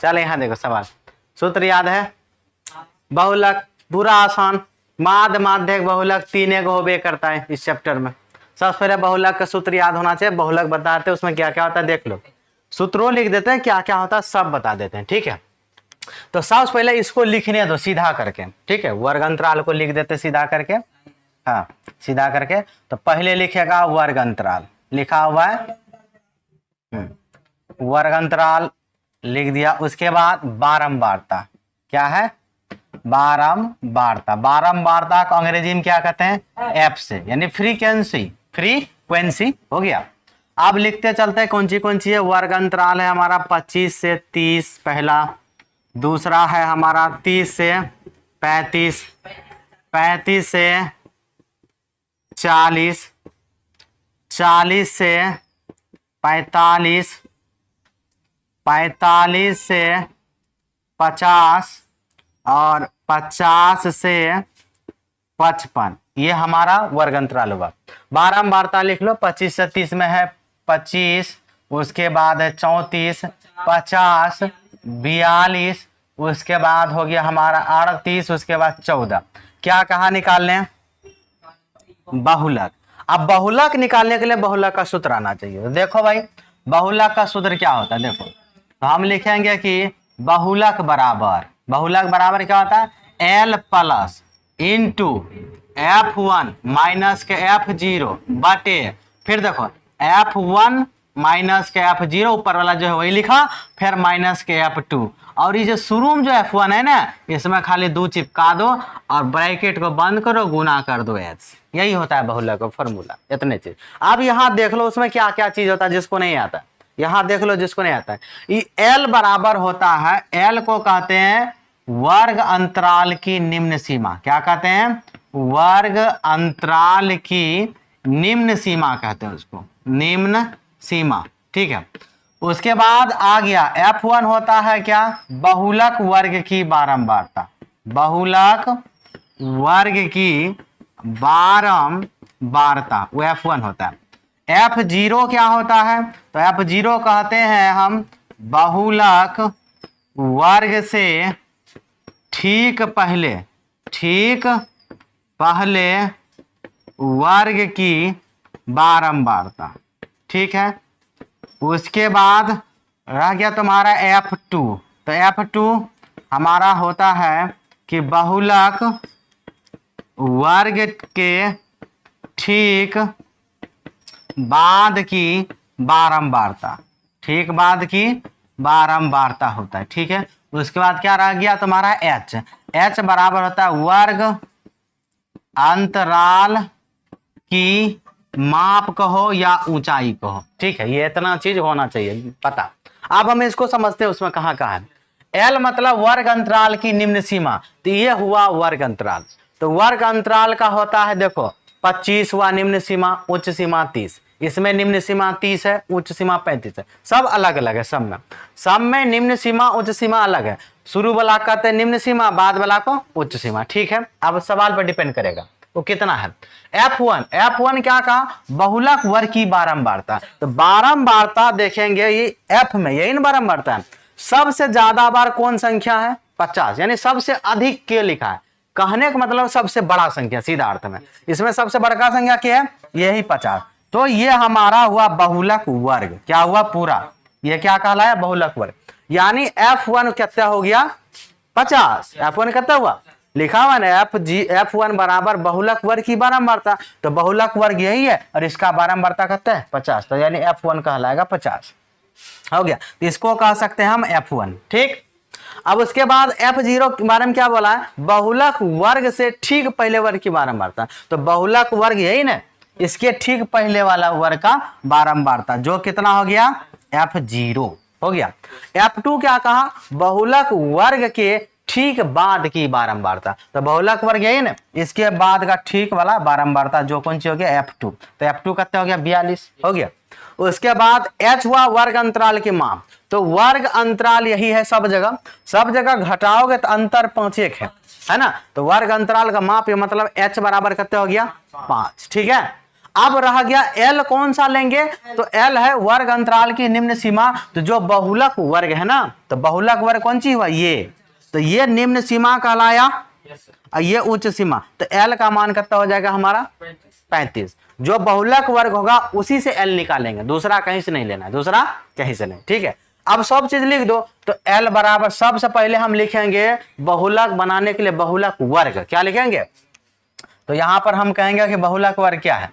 चलो यहाँ देखो सवाल, सूत्र याद है, बहुलक पूरा आसान, माद माध्यक बहुलक 3 एक होबे करता है इस चैप्टर में। सबसे पहले बहुलक का सूत्र याद होना चाहिए, बहुलक बताते हैं उसमें क्या क्या होता है देख लो, सूत्रों लिख देते हैं, क्या क्या होता है सब बता देते हैं, ठीक है। तो सबसे पहले इसको लिखने दो सीधा करके, ठीक है, वर्ग अंतराल को लिख देते सीधा करके, हाँ सीधा करके। तो पहले लिखेगा वर्ग अंतराल, लिखा हुआ है वर्ग अंतराल लिख दिया। उसके बाद बारंबारता, क्या है बारंबारता, बारंबारता को अंग्रेजी में क्या कहते हैं एफ से, यानी फ्रीक्वेंसी, फ्रीक्वेंसी हो गया। अब लिखते चलते हैं कौन सी है, वर्ग अंतराल है हमारा 25 से 30 पहला, दूसरा है हमारा 30 से 35, 35 से 40, 40 से 45, 45 से 50 और 50 से 55, ये हमारा वर्ग अंतराल हुआ। बारंबारता लिख लो, 25 से 30 में है 25, उसके बाद है 34, 50, 42, उसके बाद हो गया हमारा 38, उसके बाद 14। क्या कहा निकालने बहुलक। अब बहुलक निकालने के लिए बहुलक का सूत्र आना चाहिए। तो देखो भाई बहुलक का सूत्र क्या होता है, देखो तो हम लिखेंगे कि बहुलक बराबर क्या होता है L plus into F1 minus के F0 बटे, फिर देखो F1 माइनस के F0 ऊपर वाला जो है वही लिखा, फिर माइनस के F2, और ये जो शुरू में जो F1 है ना इसमें खाली 2 चिपका दो और ब्रैकेट को बंद करो, गुना कर दो H, यही होता है बहुलक का फॉर्मूला, इतने चीज। अब यहाँ देख लो उसमें क्या क्या चीज होता है जिसको नहीं आता, यहाँ देख लो जिसको नहीं आता है। ये L बराबर होता है, L को कहते हैं वर्ग अंतराल की निम्न सीमा, क्या कहते हैं वर्ग अंतराल की निम्न सीमा कहते हैं उसको, निम्न सीमा, ठीक है। उसके बाद आ गया F1 होता है क्या बहुलक वर्ग की बारंबारता, बहुलक वर्ग की बारंबारता वो F1 होता है। F0 क्या होता है, तो F0 कहते हैं हम बहुलक वर्ग से ठीक पहले वर्ग की बारंबारता, ठीक है। उसके बाद रह गया तुम्हारा F2, तो F2 हमारा होता है कि बहुलक वर्ग के ठीक बाद की बारंबारता, ठीक बाद की बारंबारता होता है, ठीक है। उसके बाद क्या रह गया तुम्हारा H बराबर होता है वर्ग अंतराल की माप कहो या ऊंचाई कहो, ठीक है, ये इतना चीज होना चाहिए पता। अब हम इसको समझते हैं उसमें कहाँ कहाँ है। L मतलब वर्ग अंतराल की निम्न सीमा, तो ये हुआ वर्ग अंतराल। तो वर्ग अंतराल का होता है देखो 25 हुआ निम्न सीमा, उच्च सीमा 30, इसमें निम्न सीमा 30 है, उच्च सीमा 35 है, सब अलग अलग है। सब में निम्न सीमा उच्च सीमा अलग है, शुरू वाला कहते हैं निम्न सीमा, बाद वाला को उच्च सीमा, ठीक है। अब सवाल पर डिपेंड करेगा वो कितना है। F1 क्या कहा बहुलक वर्ग की बारंबारता, तो बारंबारता देखेंगे ये F में यही ना बारंबारता है, सबसे ज्यादा बार कौन संख्या है 50, यानी सबसे अधिक के लिखा है, कहने का मतलब सबसे बड़ा संख्या सीधा अर्थ में, इसमें सबसे बड़ा संख्या क्या है यही 50। तो ये हमारा हुआ बहुलक वर्ग, क्या हुआ पूरा, ये क्या कहलाया बहुलक वर्ग, यानी F1 कितना हो गया 50, F1 कितना हुआ लिखा हुआ ना F1 बराबर बहुलक वर्ग की बारंबारता, तो बहुलक वर्ग यही है और इसका बारंबारता कितना है 50, तो यानी F1 कहलाएगा 50 हो गया। तो इसको कह सकते हैं हम F1, ठीक। अब उसके बाद F0 के बारे में क्या बोला है बहुलक वर्ग से ठीक पहले वर्ग की बारंबारता, तो बहुलक वर्ग यही ना इसके ठीक पहले वाला वर्ग का बारंबारता जो कितना हो गया F0 हो गया। F2 क्या कहा बहुलक वर्ग के ठीक बाद की बारंबारता, तो बहुलक वर्ग यही ना इसके बाद का ठीक वाला बारंबारता जो कौन सी हो गया F2, तो F2 कितना हो गया 42 हो गया। उसके बाद H हुआ वर्ग अंतराल की माप, तो वर्ग अंतराल यही है सब जगह घटाओगे तो अंतर 5 है ना, तो वर्ग अंतराल का माप ये मतलब H बराबर कितना हो गया 5, ठीक है। अब रह गया एल कौन सा लेंगे, तो एल है वर्ग अंतराल की निम्न सीमा। तो जो बहुलक वर्ग है ना, तो बहुलक वर्ग कौन सी हुआ, ये, तो ये निम्न सीमा कहलाया और ये उच्च सीमा। तो एल का मान कितना हो जाएगा हमारा 35। जो बहुलक वर्ग होगा उसी से एल निकालेंगे, दूसरा कहीं से नहीं लेना, दूसरा कहीं से नहीं, ठीक है। अब सब चीज लिख दो। तो एल बराबर सबसे पहले हम लिखेंगे बहुलक बनाने के लिए बहुलक वर्ग, क्या लिखेंगे, तो यहां पर हम कहेंगे कि बहुलक वर्ग क्या है,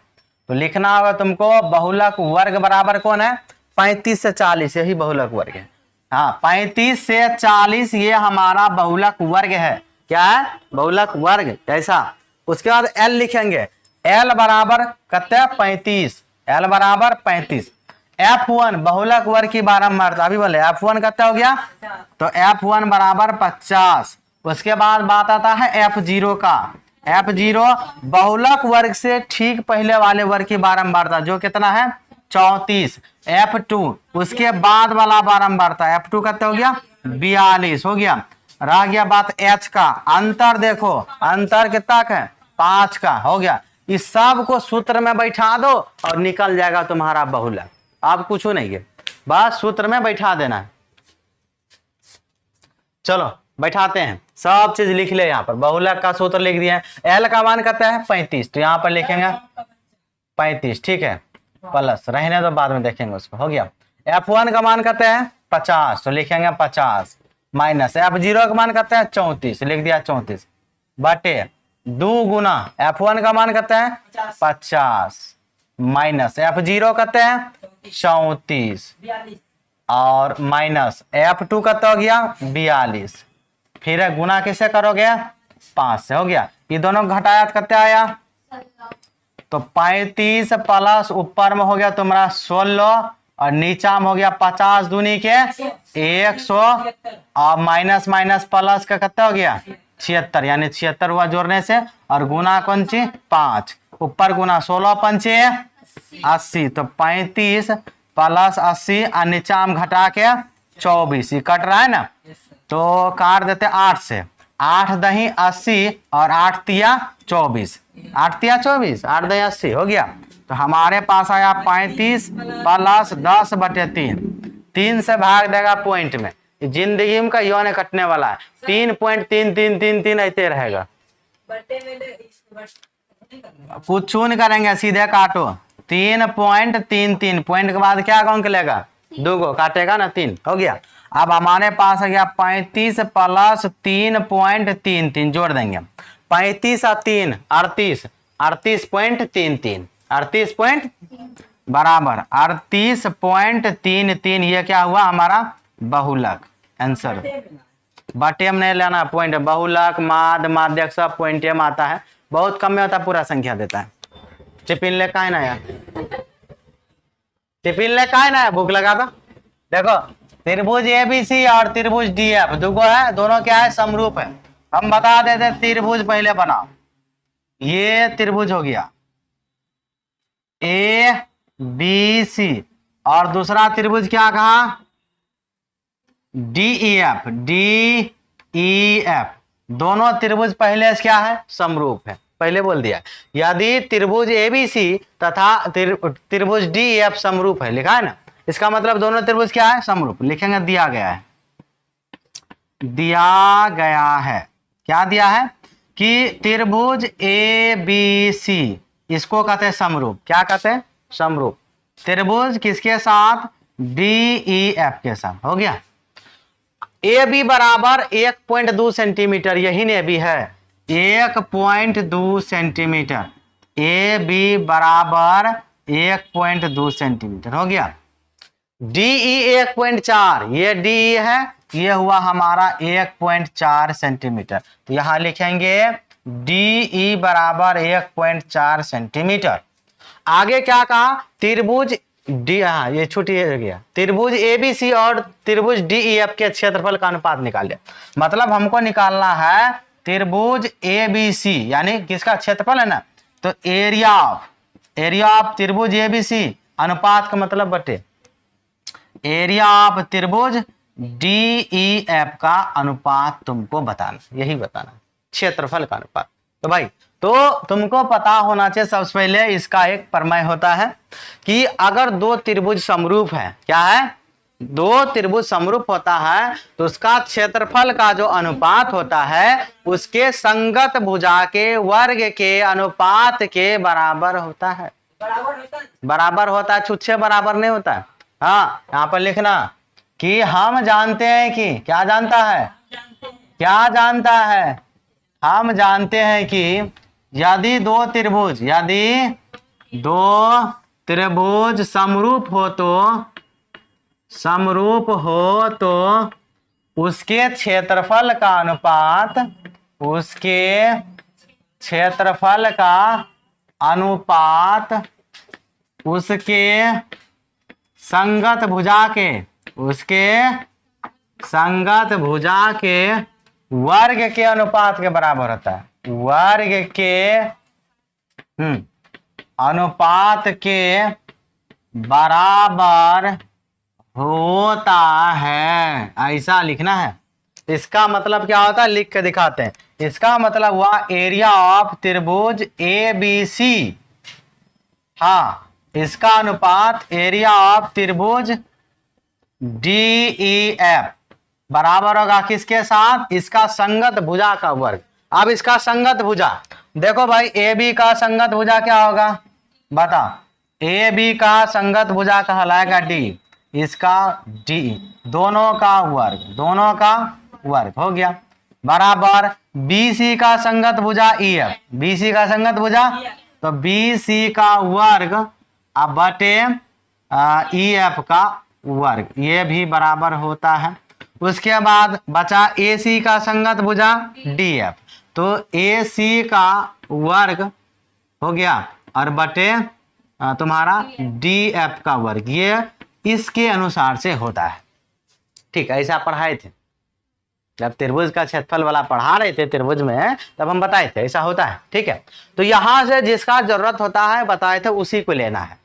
तो लिखना होगा तुमको बहुलक वर्ग बराबर कौन है 35 से 40, यही बहुलक वर्ग है। हाँ 35 से 40 ये हमारा बहुलक वर्ग है, क्या है, बहुलक वर्ग, कैसा। उसके बाद एल लिखेंगे, एल बराबर कितना 35, एल बराबर 35। F1 बहुलक वर्ग की बारंबारता, अभी बोले F1 कितना हो गया, तो F1 बराबर 50। उसके बाद बात आता है F0 का, F0 बहुलक वर्ग से ठीक पहले वाले वर्ग की बारंबारता जो कितना है 34। F2 उसके बाद वाला बारंबारता F2 कितना हो गया 42 हो गया। रह गया बात H का, अंतर देखो, अंतर कितना का है 5 का हो गया। इस सब को सूत्र में बैठा दो और निकल जाएगा तुम्हारा बहुलक। अब कुछ नहीं है, बस सूत्र में बैठा देना है। चलो बैठाते हैं, सब चीज लिख ले। यहाँ पर बहुलक का सूत्र लिख दिया है। एल का मान कितना है 35, तो यहाँ पर लिखेंगे 35, ठीक है, प्लस रहने दो बाद में देखेंगे उसको, हो गया। F1 का मान कितना है 50, तो लिखेंगे 50 माइनस F0 का मान कितना है 34, लिख दिया 34 बटे 2 गुना F1 का मान कितना है 50 माइनस F0 कितना है 34 और माइनस F2 कितना हो गया 42, फिर गुना किससे करोगे 5 से, हो गया। ये दोनों घटाया कितना आया, तो 35 प्लस ऊपर में हो गया तुम्हारा 16 और नीचा में हो गया 50 दूनी के 100 और माइनस माइनस प्लस का कितना हो गया 76, यानी 76 हुआ जोड़ने से, और गुना कौन सी 5, ऊपर गुना 16 पंचे 80, तो 35 प्लस 80 और नीचा हम घटा के 24, ये कट रहा है ना, तो काट देते 8 से, 8 दही 80 और 8 तिया 24, 8 तिया 24, 8 दही 80 हो गया। तो हमारे पास आया 35 प्लस 10 बटे 3, 3 से भाग देगा पॉइंट में, जिंदगी में का यौन कटने वाला है, 3.3333 ऐसे रहेगा, कुछ नहीं करेंगे सीधे काटो, 3.33 पॉइंट के बाद क्या कौन लेगा 2 को काटेगा ना 3, हो गया। अब हमारे पास आ गया 35 प्लस 3.33 जोड़ देंगे, 35 और 3 38, 38.33, 38 पॉइंट बराबर 38.33, ये क्या हुआ हमारा बहुलक आंसर। बटे में नहीं लेना पॉइंट, बहुलक माद माध्यक सब पॉइंट में आता है, बहुत कम में होता है, पूरा संख्या देता है। टिफिन ले का है ना यार, टिफिन ले का है ना, भूख लगा था। देखो त्रिभुज एबीसी और त्रिभुज डीएफ दुगो है, दोनों क्या है समरूप है। हम बता देते त्रिभुज पहले बनाओ, ये त्रिभुज हो गया ए बी सी, और दूसरा त्रिभुज क्या कहा डी ई एफ, दोनों त्रिभुज पहले से क्या है समरूप है, पहले बोल दिया। यदि त्रिभुज एबीसी तथा त्रिभुज डी एफ समरूप है, लिखा है ना, इसका मतलब दोनों त्रिभुज क्या है समरूप, लिखेंगे दिया गया है, दिया गया है, क्या दिया है कि त्रिभुज ए बी सी, इसको कहते हैं समरूप, क्या कहते हैं समरूप, त्रिभुज किसके साथ डी ई एफ के साथ, हो गया। ए बी बराबर 1.2 सेंटीमीटर, यही ने भी है 1.2 सेंटीमीटर, ए बी बराबर 1.2 सेंटीमीटर हो गया। डीई 1.4, ये डी है, ये हुआ हमारा 1.4 सेंटीमीटर, तो यहां लिखेंगे डीई बराबर 1.4 सेंटीमीटर। आगे क्या कहा त्रिभुज डी, हाँ ये छुट्टी हो गया, त्रिभुज एबीसी और त्रिभुज डीईएफ के क्षेत्रफल का अनुपात निकाल लिया। मतलब हमको निकालना है त्रिभुज एबीसी यानी किसका क्षेत्रफल है ना, तो एरिया ऑफ त्रिभुज एबीसी अनुपात का मतलब बटे एरिया ऑफ त्रिभुज डीईएफ का अनुपात तुमको बताना, यही बताना क्षेत्रफल का अनुपात। तो भाई तो तुमको पता होना चाहिए सबसे पहले इसका एक प्रमेय होता है कि अगर दो त्रिभुज समरूप है, क्या है, दो त्रिभुज समरूप होता है तो उसका क्षेत्रफल का जो अनुपात होता है उसके संगत भुजा के वर्ग के अनुपात के बराबर होता है। बराबर होता है, छुच्छे बराबर नहीं होता है। हाँ, यहाँ पर लिखना कि हम जानते हैं कि, क्या जानता है, क्या जानता है, हम जानते हैं कि यदि दो त्रिभुज समरूप हो तो उसके क्षेत्रफल का अनुपात उसके संगत भुजा के वर्ग के अनुपात के बराबर होता है। वर्ग के अनुपात के बराबर होता है, ऐसा लिखना है। इसका मतलब क्या होता है, लिख के दिखाते हैं। इसका मतलब हुआ एरिया ऑफ त्रिभुज ABC, हाँ, इसका अनुपात एरिया ऑफ त्रिभुज DEF बराबर होगा किसके साथ, इसका संगत भुजा का वर्ग। अब इसका संगत भुजा देखो भाई, AB का संगत भुजा क्या होगा बता, AB का संगत भुजा कहलाएगा D, इसका D, दोनों का वर्ग हो गया, बराबर BC का संगत भुजा EF, BC का संगत भुजा तो BC का वर्ग अब बटे EF का वर्ग, ये भी बराबर होता है। उसके बाद बचा AC का संगत भुजा DF, तो AC का वर्ग हो गया और बटे तुम्हारा DF का वर्ग, ये इसके अनुसार से होता है। ठीक, ऐसा पढ़ाए थे जब त्रिभुज का क्षेत्रफल वाला पढ़ा रहे थे त्रिभुज में, तब हम बताए थे ऐसा होता है। ठीक है, तो यहां से जिसका जरूरत होता है बताए थे उसी को लेना है।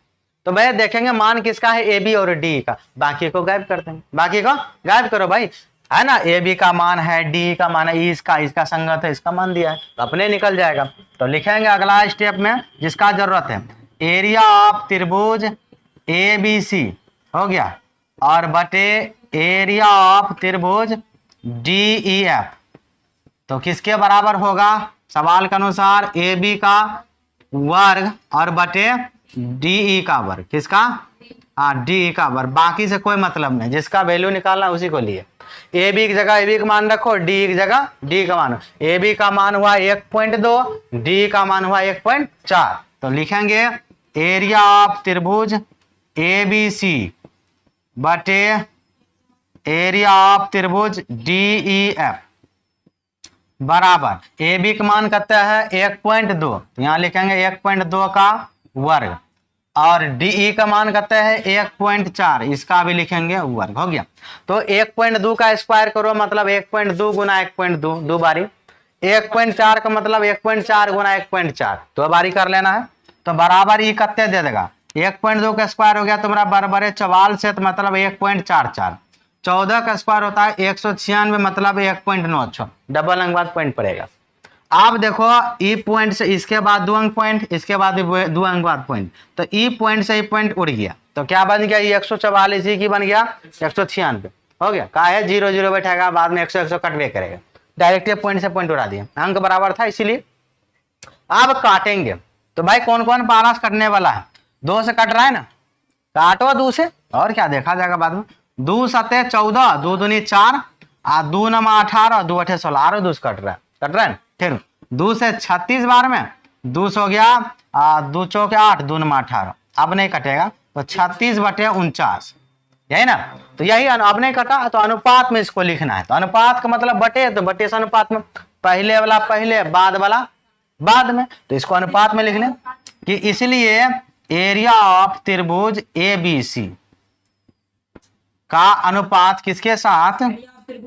तो भाई देखेंगे मान किसका है, AB और D का, बाकी को गायब कर देंगे, बाकी को गायब करो भाई, है ना। AB का मान है, D का मान है, इसका संगत है, इसका मान दिया है तो अपने निकल जाएगा। तो लिखेंगे अगला स्टेप में जिसका जरूरत है, एरिया ऑफ त्रिभुज ABC हो गया और बटे एरिया ऑफ त्रिभुज DEF, तो किसके बराबर होगा सवाल के अनुसार, AB का वर्ग और बटे DE का वर्ग, किसका, हाँ DE का वर्ग, बाकी से कोई मतलब नहीं, जिसका वैल्यू निकालना उसी को लिए। AB की जगह AB का मान रखो, DE की जगह D का मान, AB का मान हुआ 1.2, DE का मान हुआ 1.4, तो लिखेंगे एरिया ऑफ त्रिभुज ABC बटे एरिया ऑफ त्रिभुज DEF बराबर AB का मान कितना है 1.2, तो यहाँ लिखेंगे 1.2 का वर्ग और DE का मान कितना है 1.4, इसका भी लिखेंगे वर्ग, हो गया। तो 1.2 का स्क्वायर करो मतलब 1.2 गुना 1.2, दो बारी, 1.4 का मतलब 1.4 गुना 1.4, दो बारी कर लेना है। तो बराबर ये कितने दे देगा, 1.2 का स्क्वायर हो गया तुम्हारा बराबर 44 से, तो मतलब 1.44, 14 का स्क्वायर होता है 196 मतलब 1.96, डबल अंक बाद पॉइंट पड़ेगा। आप देखो ई पॉइंट से इसके बाद 2 अंक पॉइंट, इसके बाद 2 अंक बाद पॉइंट, तो ई पॉइंट से ई पॉइंट उड़ गया, तो क्या बन गया, ये 144 ही की बन गया 196 हो गया, का है 0 0 बैठेगा, बाद में 100 100 कटवे करेगा, डायरेक्ट पॉइंट से पॉइंट उड़ा दिया, अंक बराबर था इसीलिए। अब काटेंगे तो भाई कौन कौन पारस कटने वाला है, 2 से कट रहा है ना, काटो 2 से, और क्या देखा जाएगा बाद में। 2 सते 14, 2 दूनी 4, 2 नमा 18, 2 8 16, आरो 2 कट रहा है। फिर 2 से 36 बार में 2 हो गया, 2 चौके 8, 2 नमा 18, अब नहीं कटेगा, तो 36 बटे 49, यही ना। तो यही अब नहीं कटा तो अनुपात में इसको लिखना है, तो अनुपात का मतलब बटे, तो बटे से अनुपात में, पहले वाला पहले, बाद वाला बाद में, तो इसको अनुपात में लिख लें कि इसलिए एरिया ऑफ त्रिभुज ABC का अनुपात किसके साथ,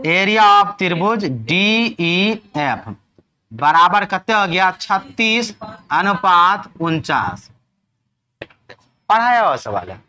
एरिया ऑफ त्रिभुज DEF बराबर कितने हो गया 36 अनुपात 49। पढ़ाया हुआ सवाल है।